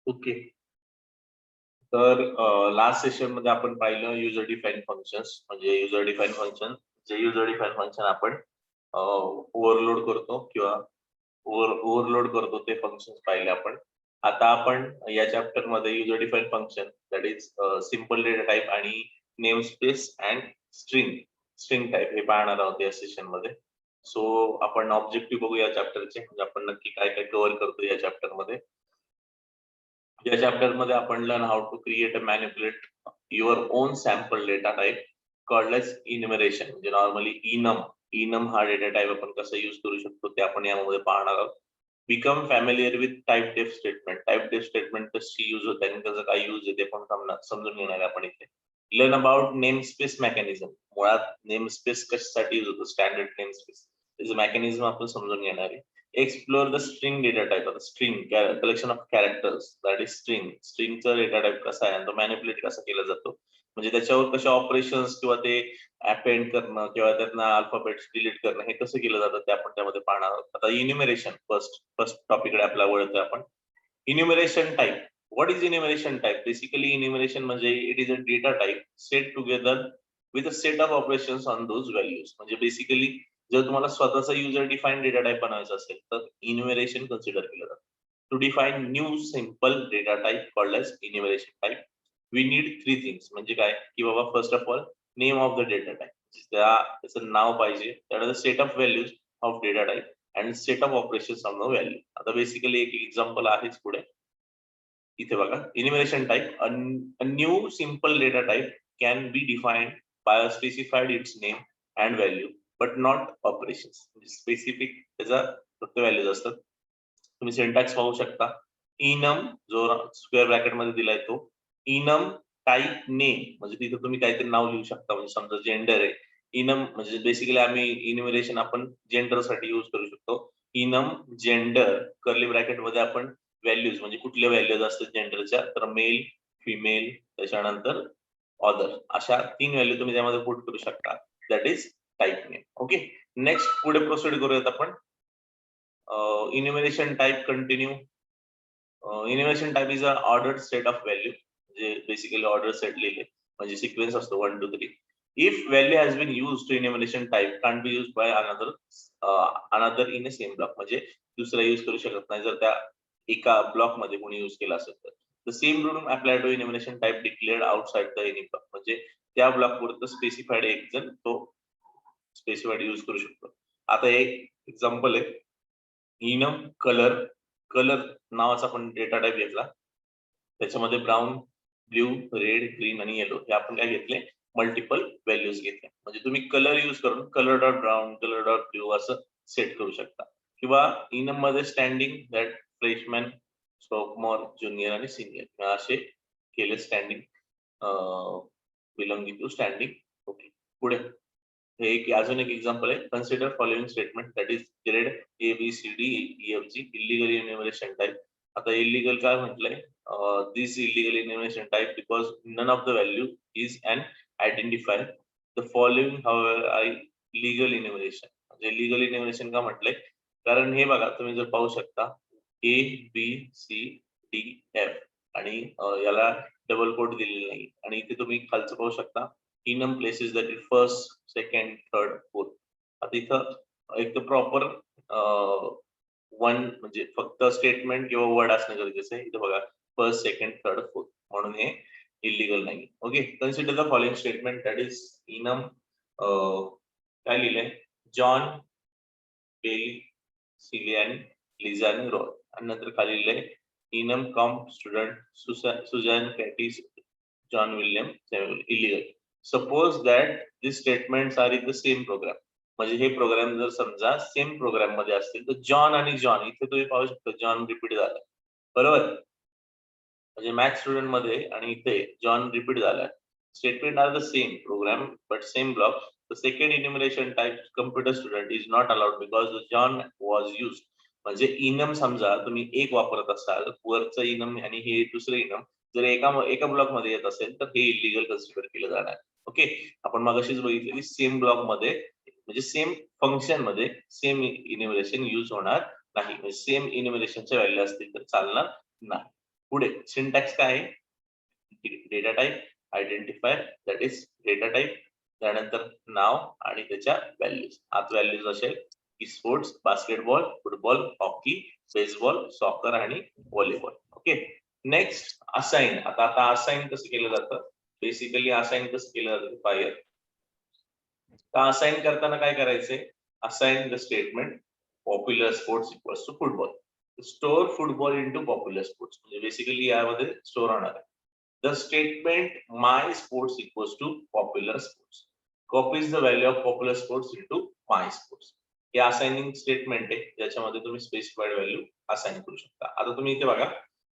Okay. तर last session मध्ये आपण पाहिलं युजर डिफाईन फंक्शन्स. म्हणजे युजर डिफाईन फंक्शन, जे युजर डिफाईन फंक्शन आपण ओव्हरलोड करतो किंवा ओव्हरलोड करतो ते फंक्शन्स पाहिले आपण. आता आपण या चॅप्टर मध्ये user define function, that is simple data type आणि name space and string string type हे पाहणार आहोत या सेशन मध्ये. सो आपण ऑब्जेक्टिव्ह बघू या चॅप्टरचे, म्हणजे आपण नक्की काय काय कव्हर करतो या चॅप्टर मध्ये. या चॅप्टर मध्ये आपण learn how to create a manipulate your own sample data type called as enumeration. म्हणजे नॉर्मली इनम हा डेटा टाईप आपण कसा युज करू शकतो ते आपण यामध्ये पाहणार आहोत. बिकम फॅमिलियर विथ टाईप डेफ स्टेटमेंट. टाईप डेफ स्टेटमेंट कशी युज होते आणि त्याचं काय युज आहे ते पण समजून घेणार आहे आपण इथे. Learn about name space mechanism. मुळात नेम स्पेस कशासाठी युज होतो, स्टँडर्ड नेम स्पेस त्याचं मेकॅनिझम आपण समजून घेणार आहे. Explore the string data type. आता string collection of characters, that is string. स्ट्रिंगचा डेटा टाईप कसा आहे आणि तो मॅनिप्युलेट कसा केला जातो, म्हणजे त्याच्यावर कशा ऑपरेशन्स किंवा ते अपेंड करणं किंवा त्यांना अल्फाबेट्स डिलीट करणं हे कसं केलं जातं ते आपण त्यामध्ये पाहणार आहोत. आता इन्युमरेशन फर्स्ट टॉपिककडे आपला वळतोय आपण. Enumeration type. What is enumeration type? Basically enumeration म्हणजे it is a data type set together with a set of operations on those values. म्हणजे बेसिकली जर तुम्हाला स्वतःचा युजर डिफाईन डेटा टाईप बनवायचा असेल तर इन्युमरेशन कन्सिडर केलं जातं. To define new simple data type called as enumeration type we need 3 things. म्हणजे काय की बाबा first of all name of the data type, त्याचं नाव पाहिजे, त्यानंतर set of values of data type and set of operations on the value. आता basically एक एक्झाम्पल आहेच पुढे इथे बघा. Enumeration type, a new simple data type can be defined by a specified its name and value but not operations. Specific त्याचा फक्त values असतात. तुम्ही सिंटॅक्स पाहू शकता. इनम जो स्क्वेअर ब्रॅकेट मध्ये दिलाय तो इनम टाईप नेम, म्हणजे तिथे तुम्ही काहीतरी नाव लिहू शकता. म्हणजे समजा जेंडर आहे, इनम म्हणजे बेसिकली आम्ही इन्युमरेशन आपण जेंडर साठी युज करू शकतो. इनम जेंडर कर्ली ब्रॅकेट मध्ये आपण व्हॅल्यूज, म्हणजे कुठल्या व्हॅल्यूज असतात जेंडरच्या, तर मेल, फिमेल, त्याच्यानंतर ऑदर, अशा 3 व्हॅल्यू तुम्ही त्यामध्ये पुट करू शकता. That is type name. Okay. Next पुढे प्रोसीड करूयात आपण. Enumeration type continue. Enumeration type is a ordered set of value. म्हणजे बेसिकली ऑर्डर सेट लिहिले म्हणजे सिक्वेन्स असतो 1 2 3. If value has been used to enumeration type can't be used by another in a same block. म्हणजे दुसरा use करू शकत नाही जर त्या एका ब्लॉक मध्ये कोणी युज केला असेल तर. The same rule apply to enumeration type declared outside the any block. म्हणजे त्या ब्लॉक पुरतं स्पेसिफाईड एक जण तो स्पेसिफाईड युज करू शकतो. आता एक एक्झाम्पल आहे. Enum colour. कलर नावाचा आपण डेटा टाईप घेतला, त्याच्यामध्ये ब्राऊन, ब्ल्यू, रेड, ग्रीन आणि येलो हे आपण काय घेतले, मल्टिपल व्हॅल्यूज घेतले. म्हणजे तुम्ही कलर युज करून colour dot brown, colour dot blue असं सेट करू शकता. किंवा इनम मध्ये standing, that freshman, sophomore, junior आणि सिनियर असे केले standing, belonging to standing. Okay. पुढे हे एक अजून एक एक्झाम्पल आहे. Consider following statement, that is grade A B C D E F G illegal enumeration type. आता इलिगल काय म्हटलंय, this illegal enumeration type because none of the value is an identify the following however illegal enumeration. म्हणजे legal इन्युमरेशन का म्हटलंय, कारण हे बघा तुम्ही जर पाहू शकता A B C D F आणि याला डबल कोट दिलेली नाही आणि इथे तुम्ही खालचं पाहू शकता enum places that is first, second, third, fourth. आता इथं एक तर प्रॉपर वन म्हणजे फक्त स्टेटमेंट किंवा वर्ड असणं गरजेचं आहे. इथं बघा फर्स्ट, सेकंड, थर्ड, फोर्थ, म्हणून हे इलिगल नाही. Okay. Consider the following statement, that is enum काय लिहिलंय, जॉन, बेली, सिलियन, लिझा आणि रॉय. आणि नंतर खाली लिहिलंय enum com student Susan, Katie, John William, illegal. Suppose that this statements are in the same program. म्हणजे हे प्रोग्राम जर समजा सेम प्रोग्राम मध्ये असतील तर जॉन आणि जॉन इथे तुम्ही पाहू शकता जॉन रिपीट झाला, बरोबर. म्हणजे मॅथ स्टुडंट मध्ये आणि इथे जॉन रिपीट झालाय. Statement are the same program but same block. The second enumeration type computer student is not allowed because the John was use. म्हणजे इनम समजा तुम्ही एक वापरत असाल, वरचं इनम आणि हे दुसरं इनम जर एका ब्लॉक मध्ये येत असेल तर हे इलिगल कन्सिडर केलं जाणार. ओके. आपण मगाशीच बघितलेली सेम ब्लॉक मध्ये म्हणजे सेम फंक्शन मध्ये सेम इन्युमरेशन युज होणार नाही. म्हणजे सेम इन्युमरेशनच्या व्हॅल्यू असतील तर चालणार नाही. पुढे सिंटॅक्स काय आहे? Data type, identifier that is data type, त्यानंतर नाव आणि त्याच्या व्हॅल्यूज. आत व्हॅल्यूज असेल की sports, basketball, football, hockey, baseball, soccer आणि व्हॉलीबॉल. ओके. Next assign. आता असाइन कसं केलं जातं? बेसिकली असाइन कसं केलं जातं पाहिजे. तर असाइन करताना काय करायचंय? Assign the statement popular sports equals to football. Store football into popular sports. म्हणजे बेसिकली यामध्ये स्टोर होणार आहे. The statement my sports equals to popular sports copies the value of popular sports into my sports. हे assigning statement आहे ज्याच्यामध्ये तुम्ही specified value assign करू शकता. आता तुम्ही इथे बघा,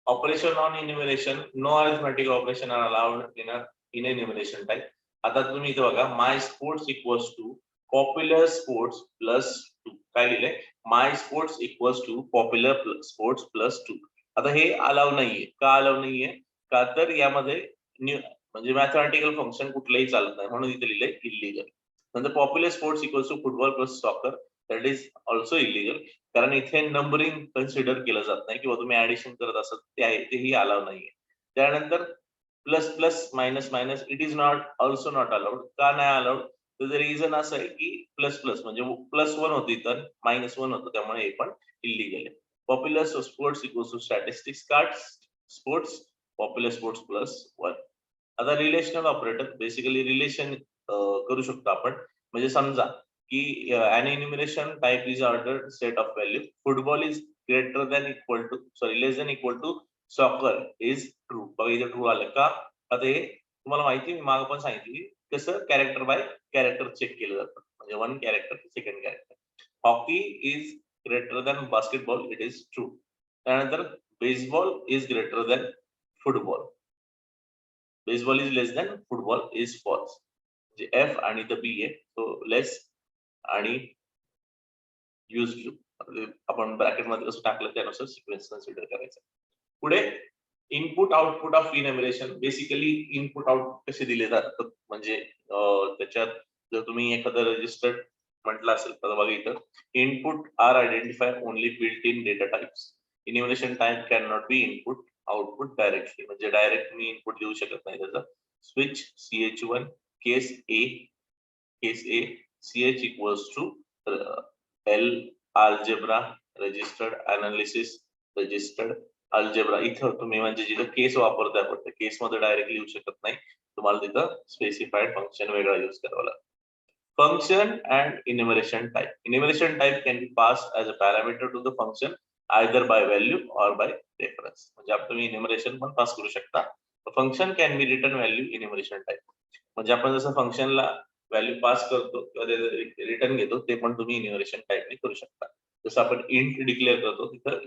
operation on enumeration, no arithmetic operation are allowed in enumeration type. आता तुम्ही इथे बघा, my sports equals to popular sports plus 2. काय लिहिलंय? My sports equals to popular sports plus 2. आता हे अलाव नाहीये. का अलाव नाहीये? का तर यामध्ये म्हणजे मॅथमॅटिकल फंक्शन कुठलंही चालत नाही, म्हणून इथे लिहिलंय इलिगल. नंतर popular sports equals to football plus soccer that is also illegal, कारण इथे नंबरिंग कन्सिडर केलं जात नाही किंवा तुम्ही ऍडिशन करत असत ते आहे तेही अलाव नाहीये. त्यानंतर plus plus minus minus it is not also not allowed. का नाही अलाउड? तर रिझन असं आहे की प्लस प्लस म्हणजे +1 होती तर -1 होतं, त्यामुळे हे पण इलिगल आहे. Popular sports equals to statistics cards sports popular sports plus 1. आता रिलेशनल ऑपरेटर, बेसिकली रिलेशन करू शकतो आपण. म्हणजे समजा की an enumeration type is ordered set of value. Football is greater than equal to less than equal to soccer is true. बघा इथे true आलं का? आता हे तुम्हाला माहिती, मी मागे पण सांगितली कसं कॅरेक्टर बाय कॅरेक्टर चेक केलं जातं. म्हणजे 1 character second character. Hockey is greater than basketball, it is true. त्यानंतर baseball is greater than football, baseball is less than football is false. म्हणजे एफ आणि द बी आहे तो लेस आणि यूज टू आपण ब्रॅकेट मध्ये कसं टाकलं त्यानुसार सिक्वेन्स कन्सिडर करायचा. पुढे input output of enumeration. Basically input output कसे दिले जातात म्हणजे त्याच्यात जर तुम्ही एखादं रजिस्टर्ड म्हटलं असेल तर बघा इथं input are identify only built in data types. Enumeration type can not be input output directly, म्हणजे डायरेक्ट मी इनपुट देऊ शकत नाही त्याचा. Switch CH1 case A CH equals to L algebra registered analysis registered algebra. इथं तुम्ही म्हणजे जिथं केस वापरताय पण केस मध्ये डायरेक्टली येऊ शकत नाही, तुम्हाला तिथं स्पेसिफाईड फंक्शन वेगळा यूज करावा लागतो. Function and enumeration type. Enumeration type can be passed as a parameter to the function either by value or by reference. म्हणजे आपण तुम्ही enumeration पण पास करू शकता. Function can be written value enumeration type. म्हणजे आपण जसं फंक्शनला व्हॅल्यू पास करतो किंवा रिटर्न घेतो ते पण तुम्ही enumeration टाइपने करू शकता. जसं आपण इंट डिक्लेअर करतो तिथं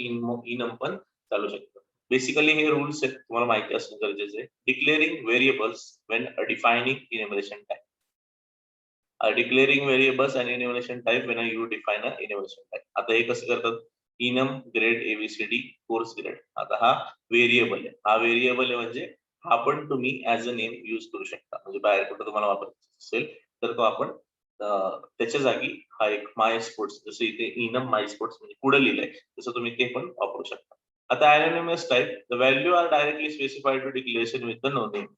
इनम पण चालू शकतं. बेसिकली हे रूल्स आहेत, तुम्हाला माहिती असणं गरजेचं आहे. Declaring variables when defining enumeration type. Declaring variables and enumeration type when you define a enumeration type. आता हे कसं करतात? Enum grade ABCD course grade. आता हा व्हेरिएबल आहे, हा व्हेरिएबल आहे म्हणजे हा पण तुम्ही ऍज अ नेम यूज करू शकता. म्हणजे बाहेर कुठं तुम्हाला वापरायचं असेल तर तो आपण त्याच्या जागी हा एक माय स्पोर्ट्स, जसं इथे इनम माय स्पोर्ट्स म्हणजे पुढे लिहिलंय तसं तुम्ही ते पण वापरू शकता. आता anonymous type, the value are directly specified to declaration with the no name.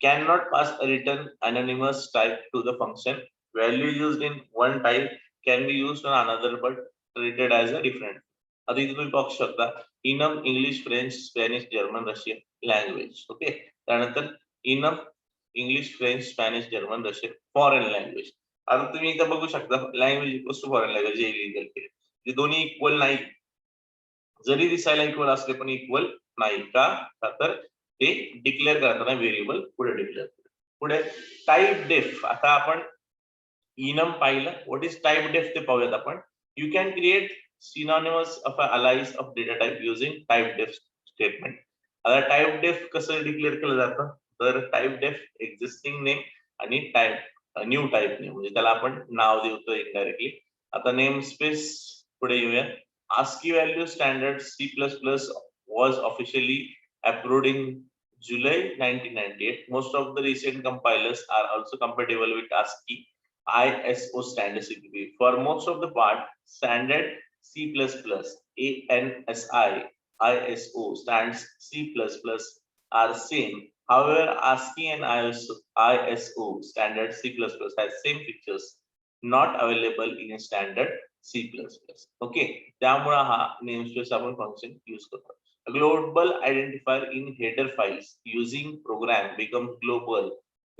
Cannot pass a written anonymous type to the function. Value used in one type can be used on another but treated as a different. आता इथे तुम्ही बघू शकता enum English French Spanish German Russian language. Okay. त्यानंतर enum English French Spanish German Russian foreign language. आता तुम्ही इथं बघू शकता language equals to foreign language हे इलिगल केले. हे दोन्ही इक्वल नाही, जरी दिसायला इक्वल असले पण इक्वल नाही. का? तर ते डिक्लेअर करताना व्हेरिएबल पुढे डिक्लेअर. पुढे टाइप डेफ. आता आपण इनम पाहिलं, व्हॉट इज टाइप डेफ ते पाहूयात आपण. You can create synonymous of a aliases of data type using type def statement. आता टाइप डेफ कसं डिक्लेअर केलं जातं? तर टाइप डेफ एक्झिस्टिंग नेम आणि टाइप न्यू टाइप नेम, म्हणजे त्याला आपण नाव देतो इनडायरेक्टली. आता नेम स्पेस पुढे येऊया. ASCII value standard C++ was officially approved in July 1998. Most of the recent compilers are also compatible with ASCII ISO standard CPP. For most of the part, standard C++ ANSI ISO stands C++ are same. However, ASCII and ISO standard C++ has same features not available in standard C++. Okay, त्यामुळे हा namespace आपण function use करतो. A global identifier in header files using program becomes global.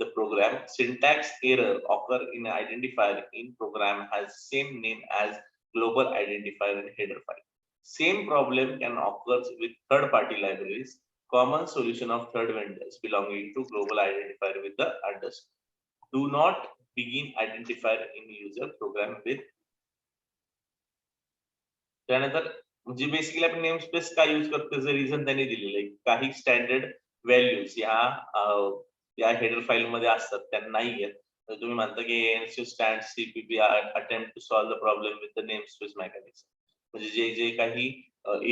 The program syntax error occur in identifier in program has same name as global identifier in header file. Same problem can occur with third-party libraries. Common solution of third vendors belonging to global identifier with the underscore. Do not begin identifier in user program with. त्यानंतर म्हणजे basically आपण name space काय use करतो त्याचं reason त्यांनी दिलेलं आहे. काही स्टँडर्ड व्हॅल्यूज या हेडर फाईल मध्ये असतात त्यांना नाही येत. तर तुम्ही म्हणता की stand CPP attempt to solve the problem with the name space mechanism. म्हणजे जे काही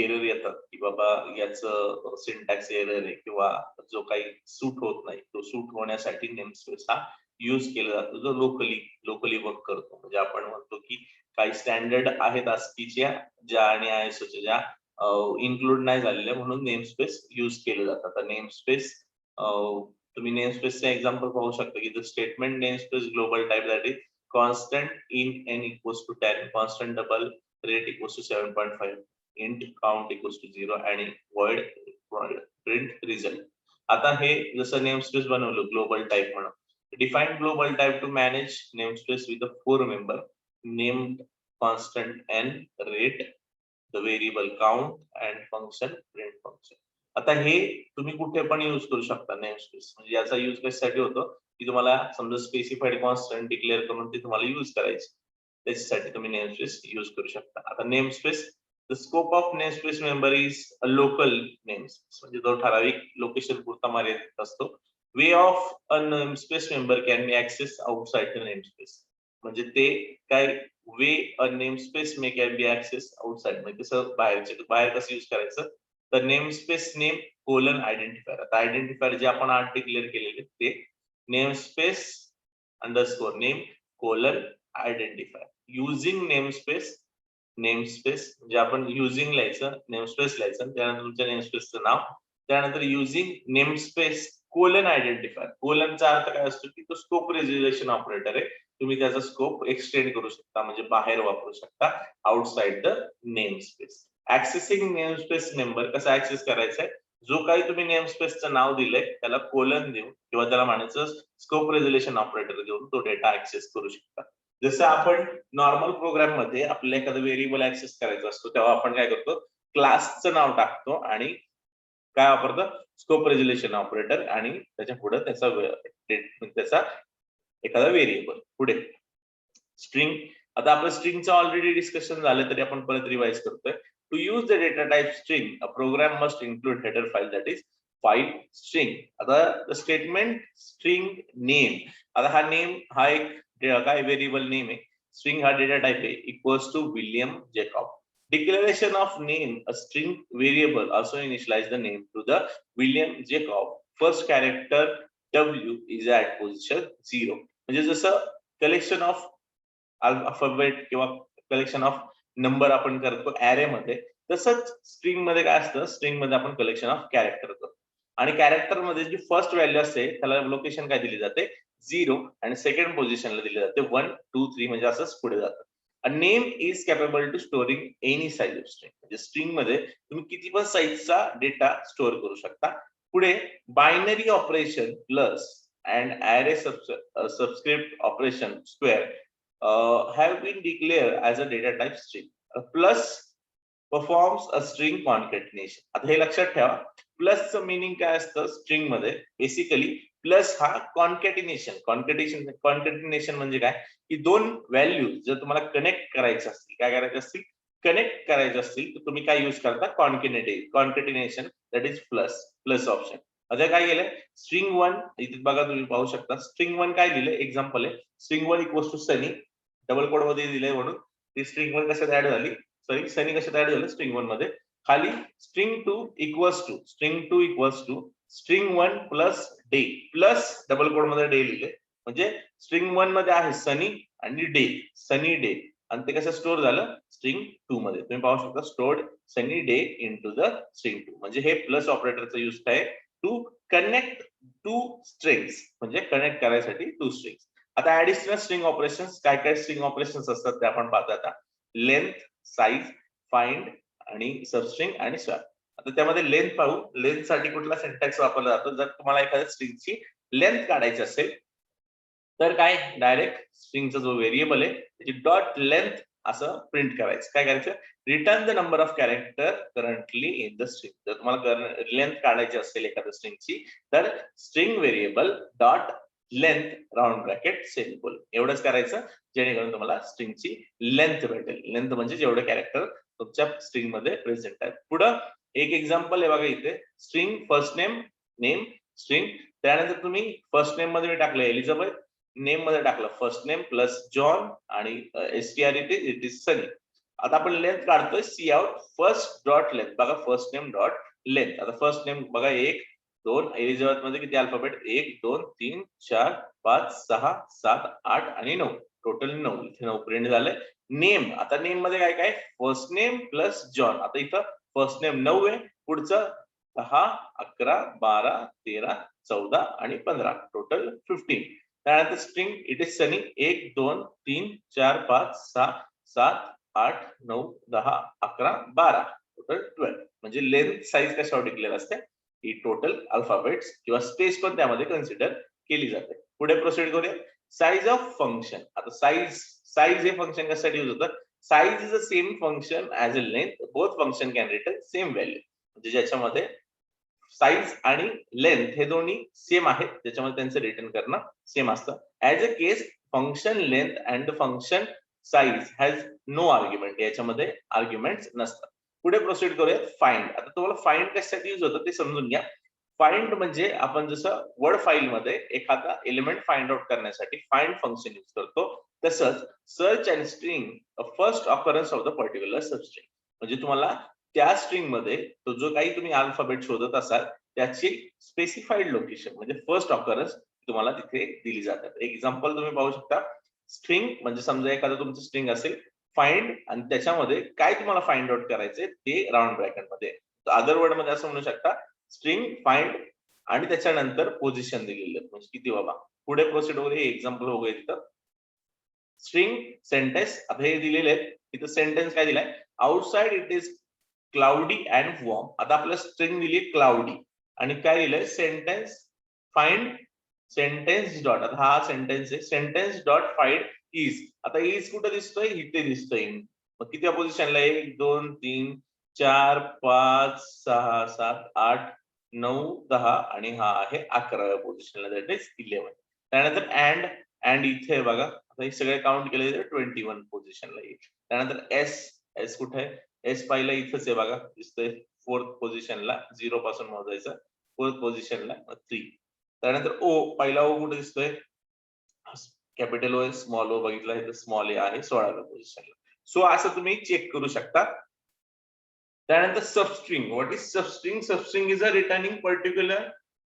एरर येतात की बाबा याचं सिंटॅक्स एरर आहे किंवा जो काही सूट होत नाही तो सूट होण्यासाठी नेम स्पेस हा यूज केला जातो जो लोकली वर्क करतो. म्हणजे आपण म्हणतो की काही स्टँडर्ड आहेत ASCII ज्या आणि ISOच्या ज्या इन्क्लूड नाही झालेल्या म्हणून नेम स्पेस यूज केले जातात. तर नेम स्पेस तुम्ही नेम स्पेसचे एक्झाम्पल पाहू शकता की the statement name space global type that is constant in n equals to 10, constant double rate equals to 7.5, int count equals to 0 आणि void print result. आता हे जसं नेम स्पेस बनवलं ग्लोबल टाइप म्हणून define global type two manage name space with a 4 member named constant n, rate, the variable count and function print function. आता हे तुम्ही कुठे पण यूज करू शकता नेम स्पेस. म्हणजे याचा यूज कशासाठी होतो की तुम्हाला समजा स्पेसिफाईड कॉन्स्टंट डिक्लेअर करून ते तुम्हाला यूज करायचे त्याच्यासाठी तुम्ही नेम स्पेस यूज करू शकता. आता namespace the scope of namespace member is a local namespace म्हणजे जो ठराविक लोकेशन पुरता मर्यादित असतो. Way of a namespace member can be access outside the name space. म्हणजे ते काय way a namespace may can be access outside म्हणजे कसं बाहेर कसं यूज करायचं तर namespace name colon identifier. आता आयडेंटिफायर जे आपण आत डिक्लेअर केलेले ते name space underscore name colon identifier using namespace म्हणजे आपण युझिंग लिहायचं नेम स्पेस लिहायचं त्यानंतर तुमच्या नेम स्पेसचं नाव त्यानंतर using namespace colon identifier. कोलनचा अर्थ काय असतो की तो स्कोप रेझोल्युशन ऑपरेटर आहे. तुम्ही त्याचा स्कोप एक्सटेंड करू शकता म्हणजे बाहेर वापरू शकता outside the name space. ऍक्सेसिंग name space member कसा ऍक्सेस करायचा आहे जो काही तुम्ही नेम स्पेसचं नाव दिलंय त्याला कोलन देऊन किंवा त्याला म्हणायचं स्कोप रेझोल्युशन ऑपरेटर देऊन तो डेटा ऍक्सेस करू शकता. जसं आपण नॉर्मल प्रोग्राम मध्ये आपल्याला एखादा व्हेरिएबल ऍक्सेस करायचा असतो तेव्हा आपण काय करतो क्लासचं नाव टाकतो आणि काय वापरतो स्कोप रेझोल्युशन ऑपरेटर आणि त्याच्या पुढे त्याचा एखादा व्हेरिएबल पुढे स्ट्रिंग. आता आपलं स्ट्रिंगचं ऑलरेडी डिस्कशन झालं तरी आपण परत रिवाइज करतोय. To use the data type string a program must include header file that is file string. आता स्टेटमेंट स्ट्रिंग नेम. आता हा नेम हा एक काय व्हेरिएबल नेम आहे. स्ट्रिंग हा डेटा टाइप आहे equals to William Jacob. Declaration of name a string variable also initialize the name to the William Jacob. First character W is at position 0. म्हणजे जसं कलेक्शन ऑफ अल्फाबेट किंवा collection of number आपण करतो array मध्ये तसंच string मध्ये काय असतं स्ट्रिंग मध्ये आपण कलेक्शन ऑफ कॅरेक्टर करतो आणि कॅरेक्टर मध्ये जी फर्स्ट व्हॅल्यू असते त्याला लोकेशन काय दिली जाते 0 आणि सेकंड पोझिशनला दिली जाते 1, 2, 3 म्हणजे असंच पुढे जातं. A name is capable to storing any size of string. म्हणजे स्ट्रिंग मध्ये तुम्ही किती पण साईजचा डेटा स्टोअर करू शकता. पुढे binary operation plus and array subscript operation square have been declared as a data type string. Plus performs a string concatenation. आता हे लक्षात ठेवा प्लसचं मिनिंग काय असतं स्ट्रिंग मध्ये बेसिकली प्लस हा कॉन्कॅटिनेशन म्हणजे काय की दोन व्हॅल्यू जर तुम्हाला कनेक्ट करायचे असतील काय करायचे असतील कनेक्ट करायचे असतील तर तुम्ही काय युज करता कॉन्कॅटिनेशन दॅट इज प्लस ऑप्शन. आता काय केलंय स्ट्रिंग 1 इथे बघा तुम्ही पाहू शकता स्ट्रिंग 1 काय दिलंय एक्झाम्पल आहे string 1 equals to sunny double quote मध्ये दिलंय म्हणून ती स्ट्रिंग 1 कशात ऍड झाली सनी कशात ऍड झालं स्ट्रिंग 1 मध्ये. खाली string 2 equals to string 1 plus day plus double quote मध्ये डे लिहिले म्हणजे स्ट्रिंग 1 मध्ये आहे सनी आणि डे सनी डे आणि ते कसं स्टोअर झालं स्ट्रिंग 2 मध्ये. तुम्ही पाहू शकता stored sunny day into the string 2. म्हणजे हे प्लस ऑपरेटरचा यूज आहे टू कनेक्ट टू स्ट्रिंग्स, म्हणजे कनेक्ट करायसाठी टू स्ट्रिंग्स. आता ऍडिशनल स्ट्रिंग ऑपरेशन्स, काय काय स्ट्रिंग ऑपरेशन्स असतात ते आपण पाहतो आता. लेंथ, साईज, फाइंड आणि सबस्ट्रिंग आणि स्वॅप. आता त्यामध्ये लेंथ पाहू. लेंथ साठी कुठला सिंटॅक्स वापरला जातो? जर तुम्हाला एखाद्या स्ट्रिंगची लेंथ काढायची असेल तर काय, डायरेक्ट स्ट्रिंगचा जो व्हेरिएबल आहे त्याची डॉट लेंथ असं प्रिंट करायचं. काय करायचं? Return the number of character currently in the string. जर तुम्हाला लेंथ काढायची असेल एखाद्या स्ट्रिंगची तर string variable dot length round bracket semicolon एवढंच करायचं, जेणेकरून तुम्हाला स्ट्रिंगची लेंथ भेटेल. लेंथ म्हणजे जेवढे कॅरेक्टर तुमच्या स्ट्रिंग मध्ये प्रेझेंट आहेत. पुढं एक एक्झाम्पल आहे बघा इथे. String first name, name string. त्यानंतर तुम्ही फर्स्ट नेम मध्ये टाकलं एलिझाबेथ, नेम मध्ये टाकलं फर्स्ट नेम प्लस जॉन आणि STR इट इज सनी. आता आपण लेंथ काढतोय. C out first dot length. बघा फर्स्ट नेम डॉट लेंथ. आता फर्स्ट नेम बघा 1 2, एलिझाबेथ मध्ये किती अल्फाबेट? 1 2 3 4 5 6 7 8 आणि 9, टोटल 9. इथे 9 प्रिंट झालंय. नेम, आता नेम मध्ये काय काय? First name plus John. आता इथं फर्स्ट नेम 9 आहे, पुढचं 10 11 12 13 14 आणि 15, टोटल 15. त्यानंतर string it is Sunny 1 2 3 4 5 6 7 8 9 10 11 12, total 12. म्हणजे लेंथ साईज कशावर डिक्लेअर असते? ही टोटल अल्फाबेट्स किंवा स्पेस पण त्यामध्ये कन्सिडर केली जाते. पुढे प्रोसीड करूया. Size of function. आता साईज हे फंक्शन कशासाठी यूज होतं? Size is a same function as a length. Both function can return same value. म्हणजे ज्याच्यामध्ये साईज आणि लेंथ हे दोन्ही सेम आहेत, त्याच्यामध्ये त्यांचं रिटर्न करणं सेम असतं. As a case function length and function size has no argument. याच्यामध्ये आर्ग्युमेंट नसतात. पुढे प्रोसीड करूया. फाइंड. आता तुम्हाला फाइंड कशासाठी यूज होतं ते समजून घ्या. फाइंड म्हणजे आपण जसं वर्ड फाईल मध्ये एखादा एलिमेंट फाइंड आउट करण्यासाठी फाइंड फंक्शन यूज करतो, तसंच search and string first occurrence of the particular substring. म्हणजे तुम्हाला त्या स्ट्रिंग मध्ये तो जो काही तुम्ही अल्फाबेट शोधत असाल त्याची स्पेसिफाईड लोकेशन म्हणजे फर्स्ट ऑकरन्स तुम्हाला तिथे दिली जातात. एक एक्झाम्पल तुम्ही पाहू शकता. स्ट्रिंग म्हणजे समजा एखादं तुमचं स्ट्रिंग असेल, फाइंड आणि त्याच्यामध्ये काय तुम्हाला फाइंड आउट करायचंय ते राऊंड ब्रॅकेट मध्ये. अदर वर्ड मध्ये असं म्हणू शकता स्ट्रिंग फाइंड आणि त्याच्यानंतर पोझिशन दिलेली आहे, म्हणजे किती बाबा. पुढे प्रोसीड वगैरे हे एक्झाम्पल वगैरे तिथं. String sentence. आता हे दिलेले आहेत तिथं. सेंटेन्स काय दिलाय? Outside it is cloudy and warm. आता आपल्याला स्ट्रिंग दिली क्लाउडी आणि काय दिलंय? Sentence find sentence dot. आता हा सेंटेन्स आहे. Sentence dot find is. आता इज कुठं दिसतोय? इथे दिसतोय. मग किती पोझिशनला? 1 2 3 4 5 6 7 8 9 10 आणि हा आहे 11व्या पोझिशनला, दॅट इज 11. त्यानंतर अँड इथे बघा. आता हे सगळे काउंट केले तर 21 पोझिशनला येईल. त्यानंतर एस कुठे आहे? एस पाहिलं इथंच आहे बघा, दिसतंय 4th पोझिशनला. 0 पासून मोजायचं. 4th पोझिशनला 3. त्यानंतर ओ, पहिला ओ कुठे दिसतोय? कॅपिटल ओ, स्मॉल ओ बघितला तर स्मॉल ए आहे 16व्या पोझिशनला. सो असं तुम्ही चेक करू शकता. त्यानंतर substring. What is substring? Substring is a returning particular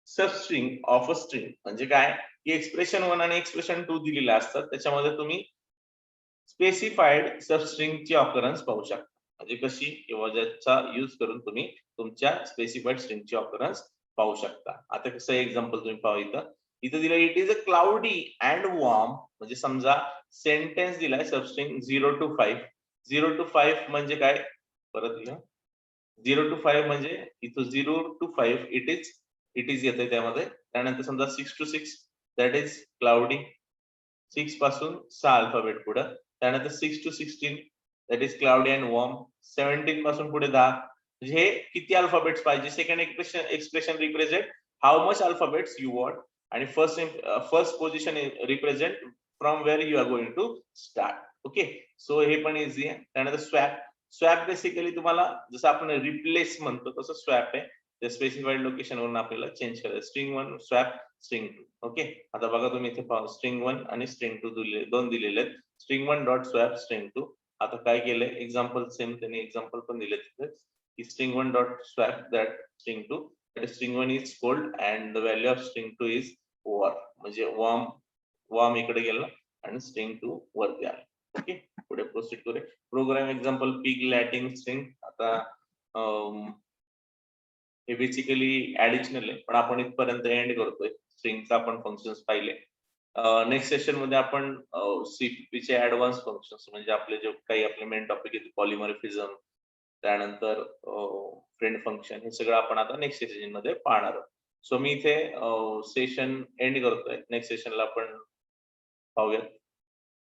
substring of a string. म्हणजे काय की एक्सप्रेशन 1 आणि एक्सप्रेशन 2 दिलेले असतात, त्याच्यामध्ये तुम्ही स्पेसिफाईड सबस्ट्रिंगची ऑकरन्स पाहू शकता. म्हणजे कशी, किंवा ज्याचा यूज करून तुम्ही तुमच्या स्पेसिफाईड स्ट्रिंगची ऑकरन्स पाहू शकता. आता कसं एक्झाम्पल तुम्ही पाहू इथं. इथं दिलं it is a cloudy and warm. म्हणजे समजा सेंटेन्स दिलाय सबस्ट्रिंग 0 to 5. 0 to 5 म्हणजे काय? परत लिहा. 0 to 5 म्हणजे इथं 0 to 5 इट इज येते त्यामध्ये. त्यानंतर समजा 6 to 6 दॅट इज क्लाउडी. 6 पासून 6 अल्फाबेट पुढे. त्यानंतर 6 to 16 that is cloudy and warm. 17 पासून पुढे 10. म्हणजे हे किती अल्फाबेट्स पाहिजे? Second expression represent how much alphabets you want. आणि first position represent from where you are going to start. Okay, so हे पण इझी आहे. त्यानंतर स्वॅप. स्वॅप बेसिकली तुम्हाला जसं आपण रिप्लेस म्हणतो तसं स्वॅप आहे. त्या स्पेसिफाईड लोकेशन वरून आपल्याला चेंज करायचं. String 1 swap string 2. ओके, आता बघा तुम्ही इथे पहा. स्ट्रिंग 1 आणि स्ट्रिंग 2 दोन दिलेले आहेत. String 1 dot swap string 2. आता काय केलंय? एक्झाम्पल सेम त्यांनी एक्झाम्पल पण दिले तिथे की string 1 dot swap that string 2. String 1 is cold and the value of string 2 is warm. म्हणजे वॉर्म इकडे गेला आणि स्ट्रिंग 2 वरती आला. ओके, पुढे प्रोसीड करूया. Program example pig Latin string. आता हे बेसिकली ऍडिशनल आहे, पण आपण इथपर्यंत एंड करतोय. स्ट्रिंगचा आपण फंक्शन्स पाहिले. नेक्स्ट सेशन मध्ये आपण सीपीचे ऍडव्हान्स फंक्शन्स म्हणजे आपले जे काही आपले मेन टॉपिक आहेत पॉलिमॉर्फिझम, त्यानंतर फ्रेंड फंक्शन, हे सगळं आपण आता नेक्स्ट सेशन मध्ये पाहणार आहोत. सो मी इथे सेशन एंड करतोय. नेक्स्ट सेशनला आपण पाहूया.